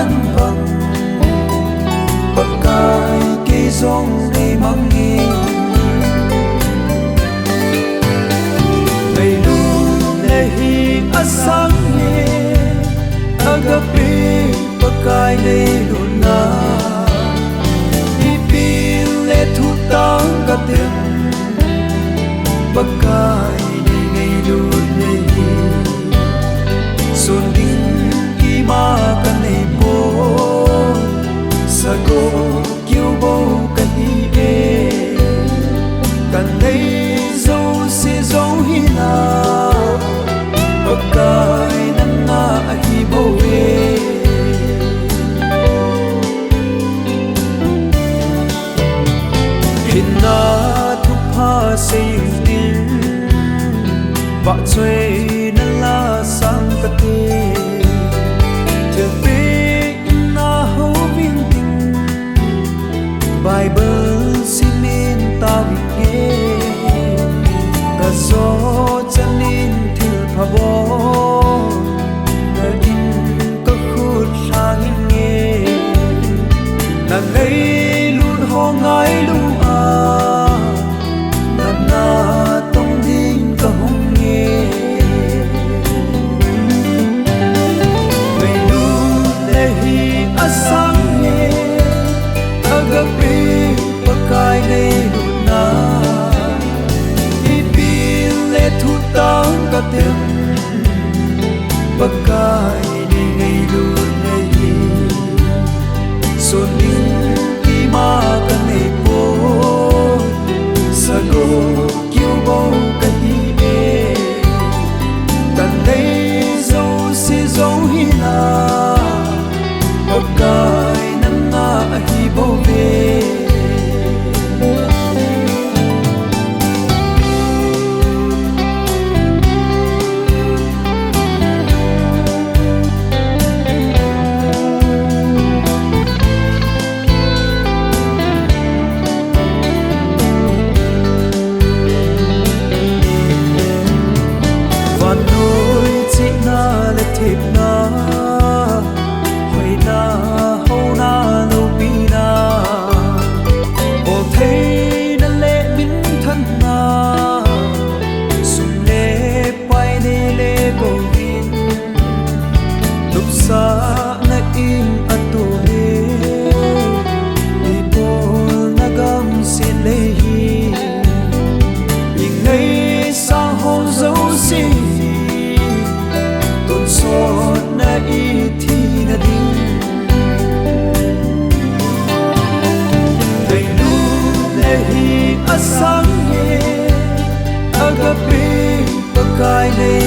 nan vang bậc cai cây rong đầy mang nghi ngày luôn lệ hi asang nghe agapi bậc cai đầy luôn na ipin lệ thu tang cả tiếng bậc cai đầy ngày luôn lệ hi xuân đinh kỳ ma cả này bố sago kiêu bầu cả hi e cần thấy dấu sẽ dấu hi na bậc cai nắng na hi bầu về hin na thúc ha xây tin vợ chơi nên là sang cả thế Bible simin ta bige ka zo chanin thil phabo na in ka khut sang nge na ngei lun ho ngai lu a na na tong ding ka hong nge ngei lu le hi asang nge agapi pakai nei luna ipin le thu tang ka tem pakai nei nei lun nei son din ki ma ka nei po sago kiu bo ka hi e kan nei zo si zo hi na pakai nan na hi bo ve thiệp na hồi na hâu na lâu pi na ô thấy na lệ min thân na sum lệ bay ne lệ cô vin lúc xa na in atu he đi bol na gam xin lệ hi nhưng ngày sa hôn dấu xin so na i thi na ding ngày lu le hi asang ye agapi pakai nei